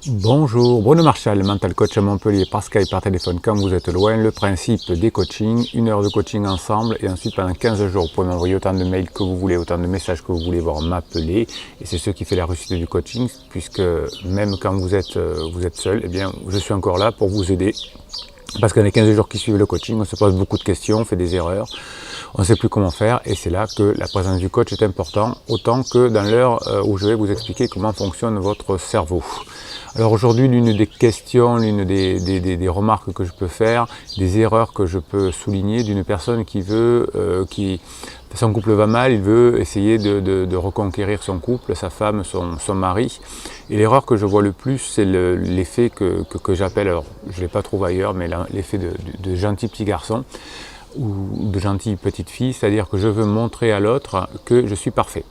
Bonjour, Bruno Marchal, mental coach à Montpellier par Skype, par téléphone quand vous êtes loin. Le principe des coachings, 1 heure de coaching ensemble et ensuite pendant 15 jours, vous pouvez m'envoyer autant de mails que vous voulez, autant de messages que vous voulez, voir m'appeler. Et c'est ce qui fait la réussite du coaching, puisque même quand vous êtes seul, eh bien, je suis encore là pour vous aider. Parce que dans les 15 jours qui suivent le coaching, on se pose beaucoup de questions, on fait des erreurs, on ne sait plus comment faire et c'est là que la présence du coach est importante, autant que dans l'heure où je vais vous expliquer comment fonctionne votre cerveau. Alors aujourd'hui, l'une des questions, l'une des remarques que je peux faire, des erreurs que je peux souligner d'une personne qui veut, son couple va mal, il veut essayer de reconquérir son couple, sa femme, son mari. Et l'erreur que je vois le plus, c'est l'effet que j'appelle, alors je ne l'ai pas trouvé ailleurs, mais l'effet de gentil petit garçon ou de gentille petite fille, c'est-à-dire que je veux montrer à l'autre que je suis parfait.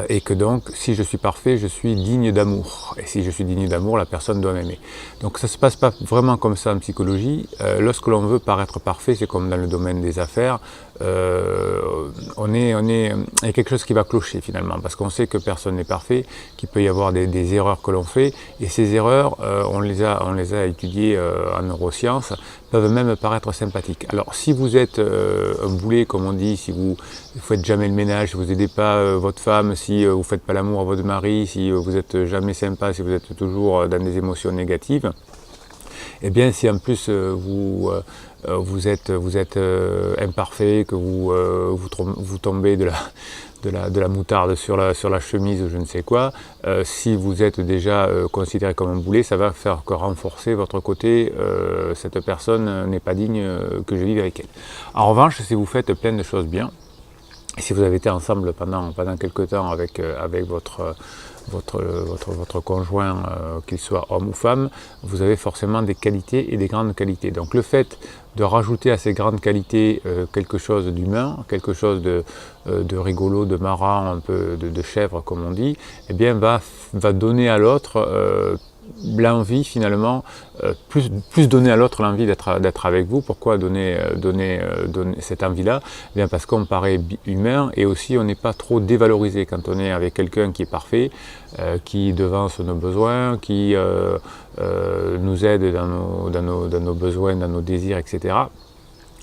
Et que donc, si je suis parfait, je suis digne d'amour. Et si je suis digne d'amour, la personne doit m'aimer. Donc ça ne se passe pas vraiment comme ça en psychologie. Lorsque l'on veut paraître parfait, c'est comme dans le domaine des affaires, il y a quelque chose qui va clocher finalement, parce qu'on sait que personne n'est parfait, qu'il peut y avoir des erreurs que l'on fait, et ces erreurs, on les a étudiées en neurosciences, peuvent même paraître sympathiques. Alors si vous êtes un boulet, comme on dit, si vous ne faites jamais le ménage, si vous n'aidez pas votre femme, si vous ne faites pas l'amour à votre mari, si vous n'êtes jamais sympa, si vous êtes toujours dans des émotions négatives, et bien si en plus vous êtes imparfait, que vous tombez de la moutarde sur la chemise ou je ne sais quoi, si vous êtes déjà considéré comme un boulet, ça va faire que renforcer votre côté, cette personne n'est pas digne que je vive avec elle. En revanche, si vous faites plein de choses bien, et si vous avez été ensemble pendant quelque temps avec votre conjoint, qu'il soit homme ou femme, vous avez forcément des qualités et des grandes qualités. Donc le fait de rajouter à ces grandes qualités quelque chose d'humain, quelque chose de rigolo, de marrant, un peu de chèvre comme on dit, eh bien va donner à l'autre l'envie finalement, plus donner à l'autre l'envie d'être avec vous. Pourquoi donner cette envie-là? Eh bien parce qu'on paraît humain et aussi on n'est pas trop dévalorisé quand on est avec quelqu'un qui est parfait, qui devance nos besoins, qui nous aide dans nos besoins, dans nos désirs, etc.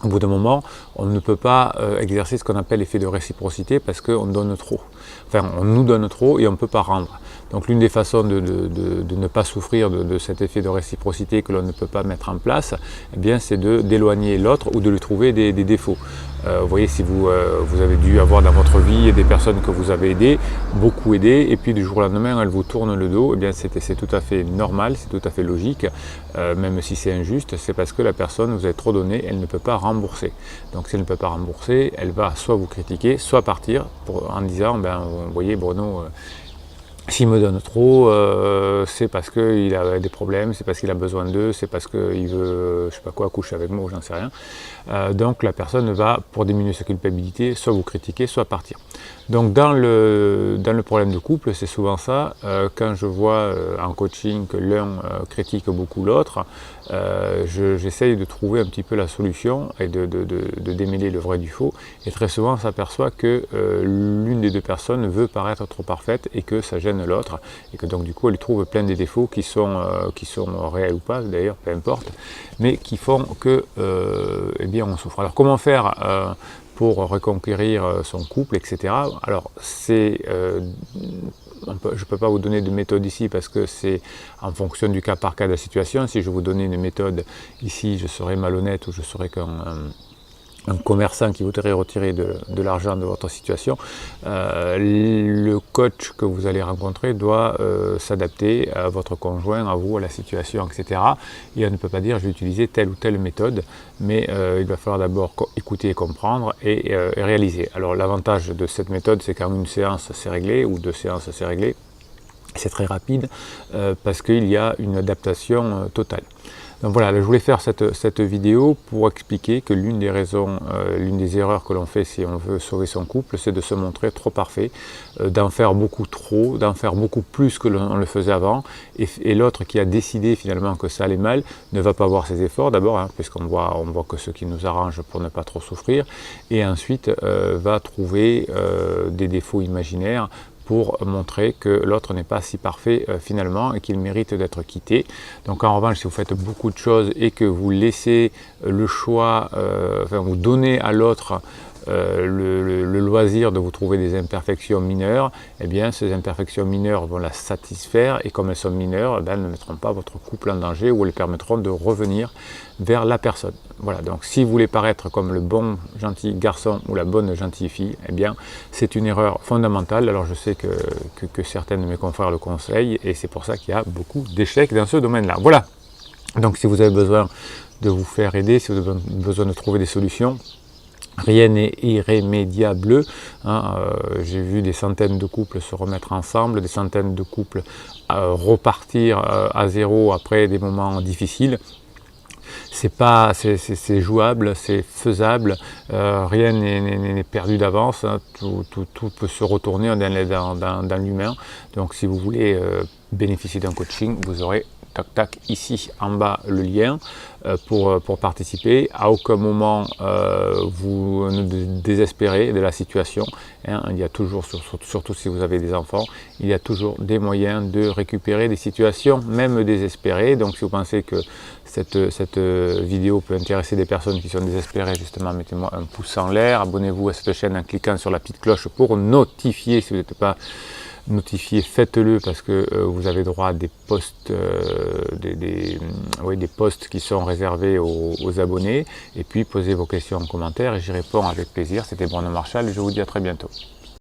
Au bout d'un moment, on ne peut pas exercer ce qu'on appelle l'effet de réciprocité parce qu'on donne trop. Enfin, on nous donne trop et on ne peut pas rendre. Donc l'une des façons de ne pas souffrir de cet effet de réciprocité que l'on ne peut pas mettre en place, eh bien, c'est d'éloigner l'autre ou de lui trouver des défauts. Vous voyez, si vous avez dû avoir dans votre vie des personnes que vous avez aidées, beaucoup aidées, et puis du jour au lendemain, elles vous tournent le dos, eh bien c'est tout à fait normal, c'est tout à fait logique, même si c'est injuste, c'est parce que la personne vous a trop donné, elle ne peut pas rembourser. Donc si elle ne peut pas rembourser, elle va soit vous critiquer, soit partir en disant, ben, vous voyez Bruno, s'il me donne trop, c'est parce qu'il a des problèmes, c'est parce qu'il a besoin d'eux, c'est parce qu'il veut, je sais pas quoi, coucher avec moi, j'en sais rien. Donc la personne va, pour diminuer sa culpabilité, soit vous critiquer, soit partir. Donc dans le problème de couple, c'est souvent ça. Quand je vois en coaching que l'un critique beaucoup l'autre, j'essaye de trouver un petit peu la solution et de démêler le vrai du faux. Et très souvent, on s'aperçoit que l'une des deux personnes veut paraître trop parfaite et que ça gêne l'autre. Et que donc du coup, elle trouve plein de défauts qui sont réels ou pas, d'ailleurs, peu importe, mais qui font que eh bien, on souffre. Alors comment faire pour reconquérir son couple, etc. Alors je ne peux pas vous donner de méthode ici parce que c'est en fonction du cas par cas de la situation. Si je vous donnais une méthode ici, je serais malhonnête ou je serais un commerçant qui voudrait retirer de l'argent de votre situation. Le coach que vous allez rencontrer doit s'adapter à votre conjoint, à vous, à la situation, etc. Et on ne peut pas dire je vais utiliser telle ou telle méthode, mais il va falloir d'abord écouter et comprendre et réaliser. Alors l'avantage de cette méthode, c'est qu'en une séance c'est réglé, ou 2 séances c'est réglé, c'est très rapide parce qu'il y a une adaptation totale. Donc voilà, je voulais faire cette vidéo pour expliquer que l'une des raisons, l'une des erreurs que l'on fait si on veut sauver son couple, c'est de se montrer trop parfait, d'en faire beaucoup trop, d'en faire beaucoup plus que l'on le faisait avant, et l'autre qui a décidé finalement que ça allait mal ne va pas voir ses efforts d'abord, hein, puisqu'on voit que ce qui nous arrange pour ne pas trop souffrir, et ensuite va trouver des défauts imaginaires pour montrer que l'autre n'est pas si parfait finalement et qu'il mérite d'être quitté. Donc en revanche, si vous faites beaucoup de choses et que vous laissez le choix, enfin vous donnez à l'autre le loisir de vous trouver des imperfections mineures, eh bien ces imperfections mineures vont la satisfaire et comme elles sont mineures, elles ne mettront pas votre couple en danger ou elles permettront de revenir vers la personne. Voilà, donc si vous voulez paraître comme le bon gentil garçon ou la bonne gentille fille, eh bien c'est une erreur fondamentale. Alors je sais que certains de mes confrères le conseillent et c'est pour ça qu'il y a beaucoup d'échecs dans ce domaine-là. Voilà, donc si vous avez besoin de vous faire aider, si vous avez besoin de trouver des solutions, rien n'est irrémédiable. J'ai vu des centaines de couples se remettre ensemble, des centaines de couples repartir à zéro après des moments difficiles. C'est jouable, c'est faisable, rien n'est perdu d'avance, hein, tout peut se retourner dans l'humain. Donc si vous voulez bénéficier d'un coaching, vous aurez tac ici en bas le lien pour participer. À aucun moment vous ne désespérez de la situation, hein. Il y a toujours, surtout si vous avez des enfants, il y a toujours des moyens de récupérer des situations même désespérées. Donc si vous pensez que cette vidéo peut intéresser des personnes qui sont désespérées, justement mettez-moi un pouce en l'air, abonnez-vous à cette chaîne en cliquant sur la petite cloche pour notifier. Si vous n'êtes pas notifié, faites-le parce que vous avez droit à des posts, des posts qui sont réservés aux abonnés. Et puis posez vos questions en commentaire et j'y réponds avec plaisir. C'était Bruno Marchal et je vous dis à très bientôt.